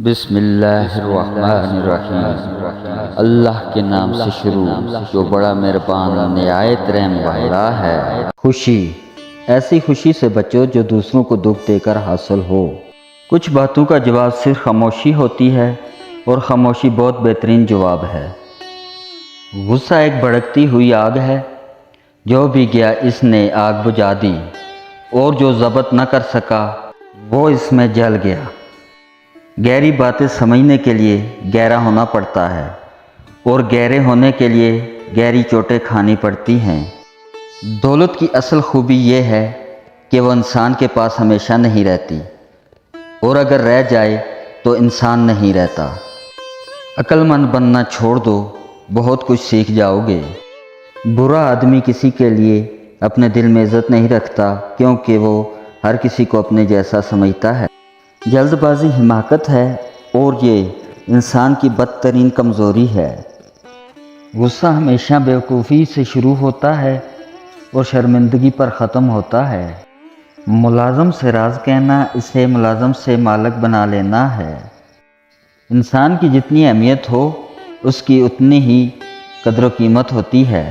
بسم اللہ الرحمن الرحیم۔ اللہ کے نام سے شروع جو بڑا مہربان نہایت رحم والا ہے۔ خوشی، ایسی خوشی سے بچو جو دوسروں کو دکھ دے کر حاصل ہو۔ کچھ باتوں کا جواب صرف خاموشی ہوتی ہے اور خاموشی بہت بہترین جواب ہے۔ غصہ ایک بھڑکتی ہوئی آگ ہے، جو بھی گیا اس نے آگ بجھا دی، اور جو ضبط نہ کر سکا وہ اس میں جل گیا۔ گہری باتیں سمجھنے کے لیے گہرا ہونا پڑتا ہے، اور گہرے ہونے کے لیے گہری چوٹیں کھانی پڑتی ہیں۔ دولت کی اصل خوبی یہ ہے کہ وہ انسان کے پاس ہمیشہ نہیں رہتی، اور اگر رہ جائے تو انسان نہیں رہتا۔ عقل مند بننا چھوڑ دو، بہت کچھ سیکھ جاؤ گے۔ برا آدمی کسی کے لیے اپنے دل میں عزت نہیں رکھتا، کیونکہ وہ ہر کسی کو اپنے جیسا سمجھتا ہے۔ جلد بازی حماقت ہے، اور یہ انسان کی بدترین کمزوری ہے۔ غصہ ہمیشہ بیوقوفی سے شروع ہوتا ہے اور شرمندگی پر ختم ہوتا ہے۔ ملازم سے راز کہنا اسے ملازم سے مالک بنا لینا ہے۔ انسان کی جتنی اہمیت ہو، اس کی اتنی ہی قدر و قیمت ہوتی ہے۔